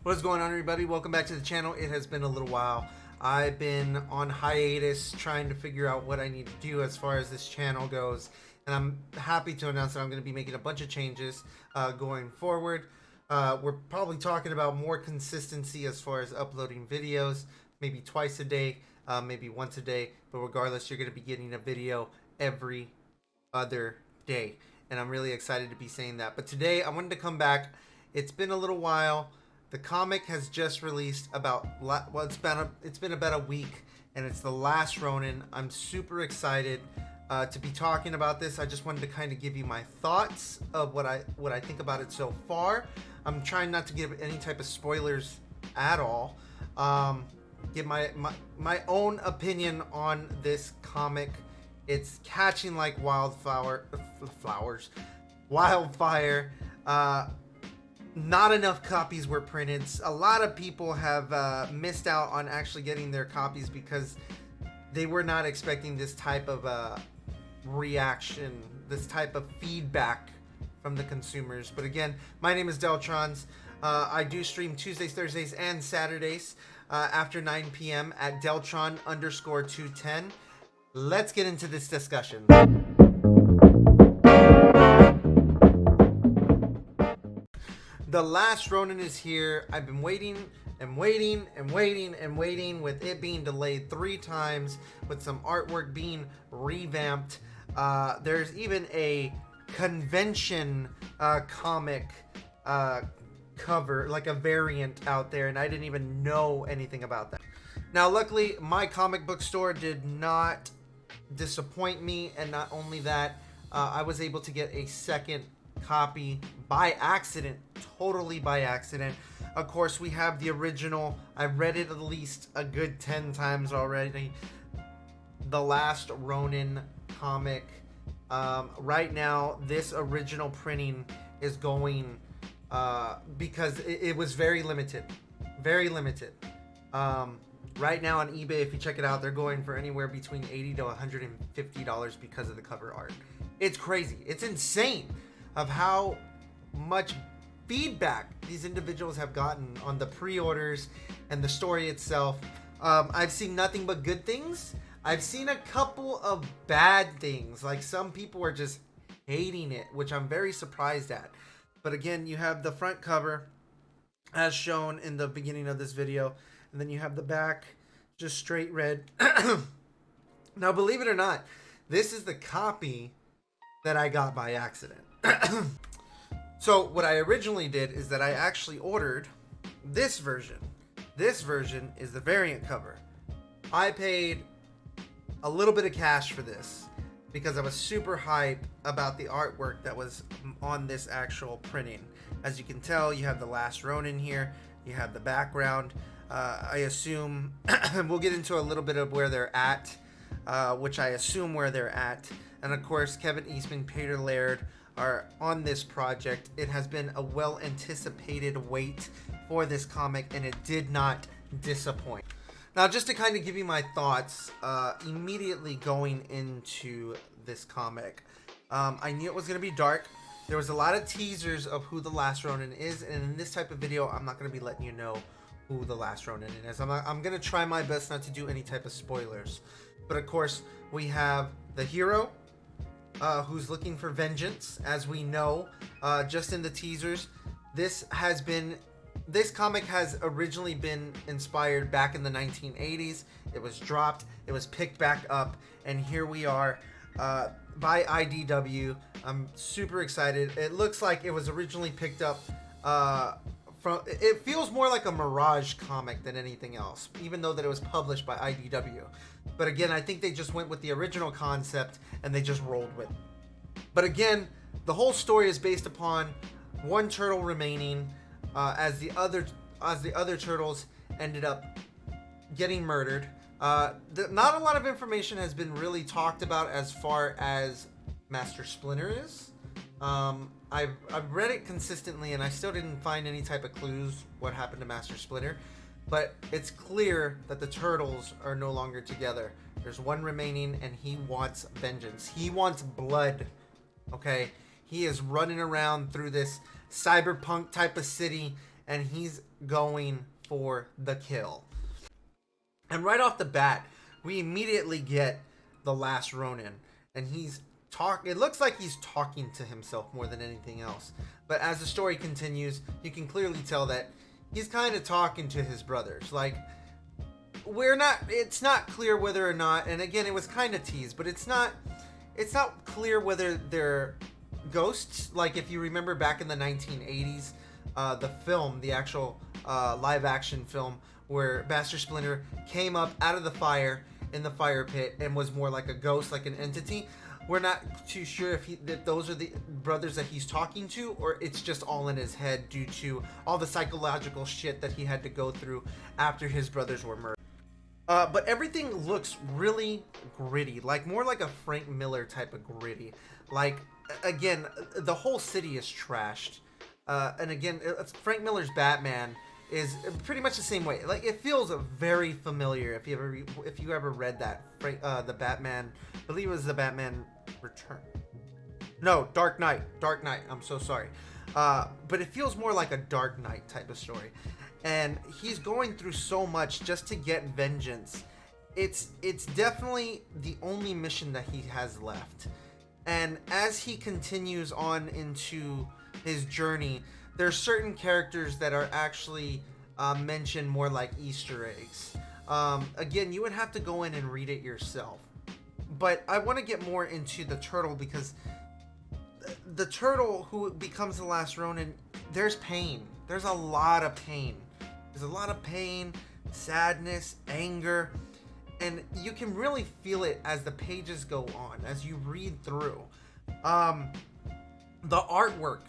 What is going on, everybody? Welcome back to the channel. It has been a little while. I've been on hiatus trying to figure out what I need to do as far as this channel goes, and I'm happy to announce that I'm going to be making a bunch of changes going forward. We're probably talking about more consistency as far as uploading videos, maybe twice a day, maybe once a day, but regardless, you're going to be getting a video every other day, and I'm really excited to be saying that. But today I wanted to come back. It's been a little while. The comic has just released it's been about a week, and it's The Last Ronin. I'm super excited to be talking about this. I just wanted to kind of give you my thoughts of what I think about it so far. I'm trying not to give any type of spoilers at all. Give my own opinion on this comic. It's catching like wildfire. Not enough copies were printed. A lot of people have missed out on actually getting their copies because they were not expecting this type of reaction, this type of feedback from the consumers. But again, my name is Deltrons. I do stream Tuesdays, Thursdays, and Saturdays after 9 p.m. at Deltron_210. Let's get into this discussion. The Last Ronin is here. I've been waiting and waiting and waiting and waiting, with it being delayed 3 times, with some artwork being revamped. There's even a convention comic cover, like a variant out there, and I didn't even know anything about that. Now, luckily, my comic book store did not disappoint me, and not only that, I was able to get a second copy by accident, totally by accident. Of course, we have the original. I've read it at least a good 10 times already. The Last Ronin comic. Right now, this original printing is going because it was very limited. Very limited. Right now on eBay, if you check it out, they're going for anywhere between $80 to $150 because of the cover art. It's crazy. It's insane of how much feedback these individuals have gotten on the pre-orders and the story itself. I've seen nothing but good things. I've seen a couple of bad things, like some people are just hating it, which I'm very surprised at. But again, you have the front cover as shown in the beginning of this video, and then you have the back just straight red. Now, believe it or not, this is the copy that I got by accident. So what I originally did is that I actually ordered this version. This version is the variant cover. I paid a little bit of cash for this because I was super hype about the artwork that was on this actual printing. As you can tell, you have the Last Ronin here. You have the background. I assume we'll get into a little bit of where they're at, which I assume where they're at. And of course, Kevin Eastman, Peter Laird are on this project. It has been a well-anticipated wait for this comic, and it did not disappoint. Now, just to kind of give you my thoughts, immediately going into this comic, I knew it was going to be dark. There was a lot of teasers of who the Last Ronin is, and in this type of video, I'm not going to be letting you know who the Last Ronin is. I'm going to try my best not to do any type of spoilers. But of course, we have the hero, who's looking for vengeance, as we know, just in the teasers. This comic has originally been inspired back in the 1980s. It was dropped, it was picked back up, and here we are by IDW. I'm super excited. It looks like it was originally picked up it feels more like a Mirage comic than anything else, even though that it was published by IDW. But again, I think they just went with the original concept and they just rolled with it. But again, the whole story is based upon one turtle remaining as the other turtles ended up getting murdered. Not a lot of information has been really talked about as far as Master Splinter is. I've read it consistently and I still didn't find any type of clues what happened to Master Splinter. But it's clear that the turtles are no longer together. There's one remaining and he wants vengeance. He wants blood. Okay? He is running around through this cyberpunk type of city and he's going for the kill. And right off the bat, we immediately get the last Ronin, and it looks like he's talking to himself more than anything else. But as the story continues, you can clearly tell that he's kind of talking to his brothers. Like, it's not clear whether or not, and again, it was kind of teased, but it's not clear whether they're ghosts. Like, if you remember back in the 1980s, the film, the actual live action film, where Master Splinter came up out of the fire in the fire pit and was more like a ghost, like an entity. We're not too sure if those are the brothers that he's talking to, or it's just all in his head due to all the psychological shit that he had to go through after his brothers were murdered. But everything looks really gritty, like more like a Frank Miller type of gritty. Like, again, the whole city is trashed. And again, Frank Miller's Batman is pretty much the same way. Like, it feels very familiar if you ever read that the Batman, I believe it was the Batman Return. No, Dark Knight. I'm so sorry. But it feels more like a Dark Knight type of story. And he's going through so much just to get vengeance. It's definitely the only mission that he has left. And as he continues on into his journey, there's certain characters that are actually mentioned more like Easter eggs. Again, you would have to go in and read it yourself. But I want to get more into the turtle, because the turtle who becomes the last Ronin, there's pain. There's a lot of pain. There's a lot of pain, sadness, anger, and you can really feel it as the pages go on, as you read through. The artwork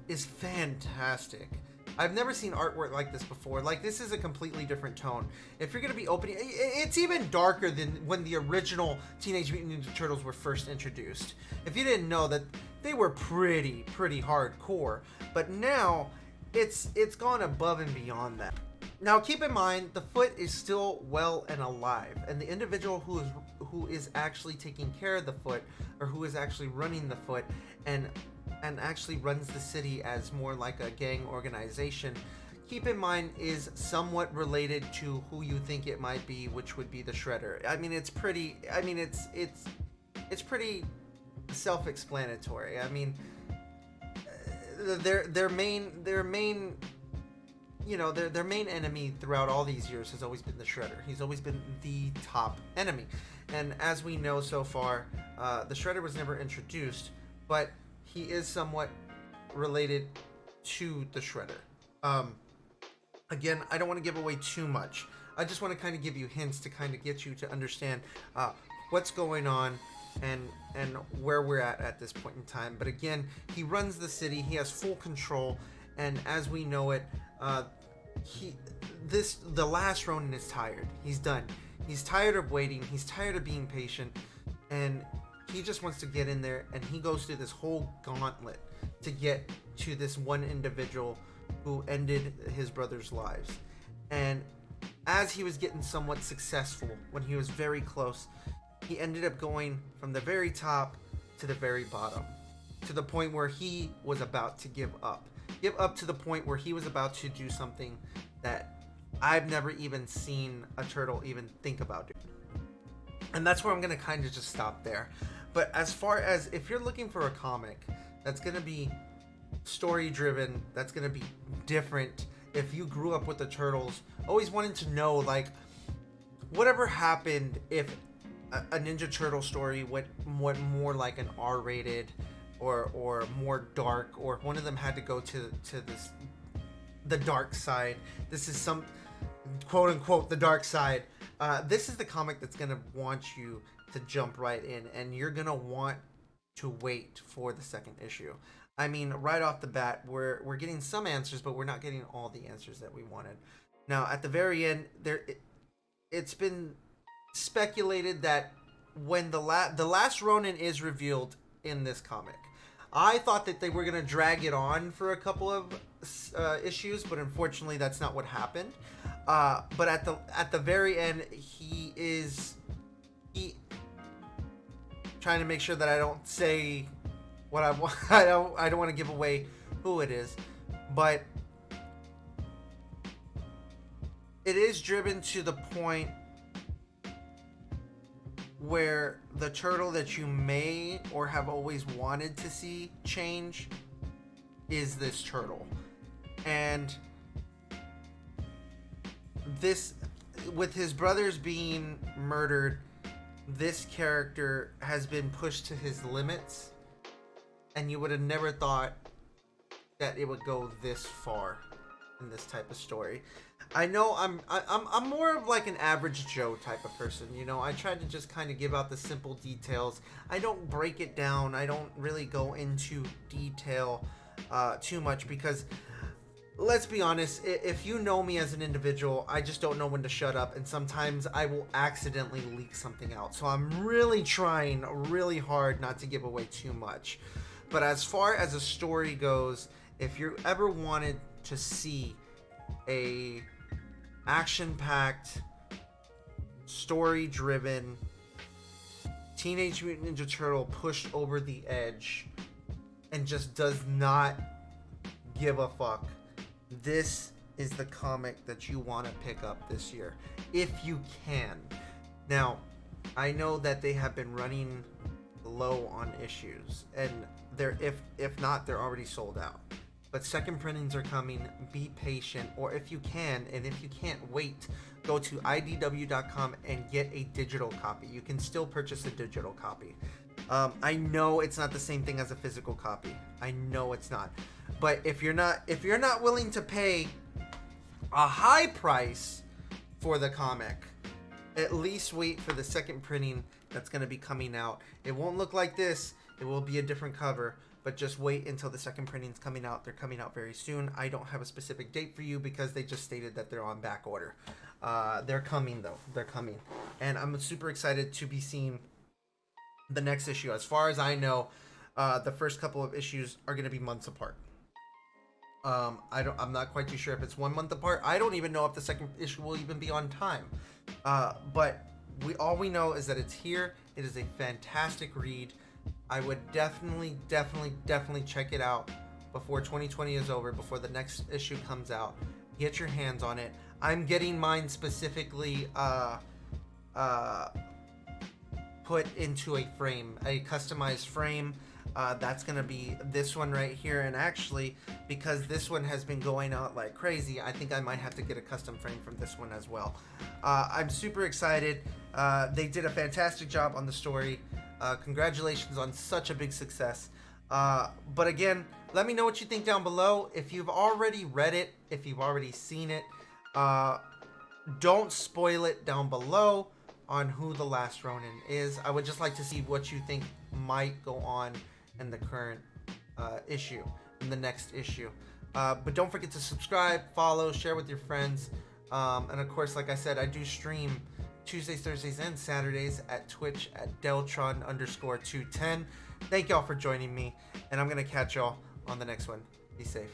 is fantastic. I've never seen artwork like this before. Like, this is a completely different tone. If you're going to be opening, it's even darker than when the original Teenage Mutant Ninja Turtles were first introduced. If you didn't know that, they were pretty hardcore, but now it's gone above and beyond that. Now, keep in mind, the foot is still well and alive, and the individual who is actually taking care of the foot, or who is actually running the foot, and actually runs the city as more like a gang organization, keep in mind, is somewhat related to who you think it might be, which would be the Shredder. I mean, it's pretty self-explanatory. I mean, their main their main enemy throughout all these years has always been the Shredder. He's always been the top enemy. And as we know so far, the Shredder was never introduced, but he is somewhat related to the Shredder. Again, I don't want to give away too much. I just want to kind of give you hints to kind of get you to understand what's going on and where we're at this point in time. But again, he runs the city. He has full control, and as we know it, the last Ronin is tired. He's done. He's tired of waiting. He's tired of being patient, and he just wants to get in there, and he goes through this whole gauntlet to get to this one individual who ended his brother's lives. And as he was getting somewhat successful, when he was very close, he ended up going from the very top to the very bottom, to the point where he was about to give up to the point where he was about to do something that I've never even seen a turtle even think about doing. And that's where I'm going to kind of just stop there. But as far as if you're looking for a comic that's going to be story driven, that's going to be different, if you grew up with the Turtles, always wanted to know, like, whatever happened if a Ninja Turtle story went more like an R-rated or more dark, or if one of them had to go to the dark side. This is some quote unquote the dark side. This is the comic that's gonna want you to jump right in, and you're gonna want to wait for the second issue. I mean, right off the bat, we're getting some answers, but we're not getting all the answers that we wanted. Now, at the very end, it's been speculated that when the last Ronin is revealed in this comic, I thought that they were gonna drag it on for a couple of issues, but unfortunately, that's not what happened. But at the very end, he trying to make sure that I don't say what I want. I don't want to give away who it is, but it is driven to the point where the turtle that you may or have always wanted to see change is this turtle. And this, with his brothers being murdered, this character has been pushed to his limits, and you would have never thought that it would go this far in this type of story. I know I'm more of like an average Joe type of person, you know. I try to just kind of give out the simple details. I don't break it down. I don't really go into detail too much, because let's be honest, if you know me as an individual, I just don't know when to shut up, and sometimes I will accidentally leak something out. So I'm really trying really hard not to give away too much. But as far as a story goes, if you ever wanted to see a action-packed, story-driven Teenage Mutant Ninja Turtle pushed over the edge and just does not give a fuck, this is the comic that you want to pick up this year, if you can. Now, I know that they have been running low on issues, and they're if not, they're already sold out. But second printings are coming. Be patient, or if you can, and if you can't wait, go to idw.com and get a digital copy. You can still purchase a digital copy. I know it's not the same thing as a physical copy. I know it's not. But if you're not willing to pay a high price for the comic, at least wait for the second printing that's going to be coming out. It won't look like this. It will be a different cover. But just wait until the second printing's coming out. They're coming out very soon. I don't have a specific date for you because they just stated that they're on back order. They're coming, though. They're coming. And I'm super excited to be seeing the next issue. As far as I know, the first couple of issues are going to be months apart. I'm not quite too sure if it's 1 month apart. I don't even know if the second issue will even be on time. But all we know is that it's here. It is a fantastic read. I would definitely check it out before 2020 is over, before the next issue comes out. Get your hands on it. I'm getting mine specifically put into a frame, a customized frame. That's gonna be this one right here, and actually, because this one has been going out like crazy, I think I might have to get a custom frame from this one as well. I'm super excited. They did a fantastic job on the story. Congratulations on such a big success. But again, let me know what you think down below. If you've already read it, if you've already seen it, don't spoil it down below on who the last Ronin is. I would just like to see what you think might go on in the current issue, in the next issue. But don't forget to subscribe, follow, share with your friends. And of course, like I said, I do stream Tuesdays, Thursdays, and Saturdays at Twitch at Deltron_210. Thank y'all for joining me, and I'm gonna catch y'all on the next one. Be safe.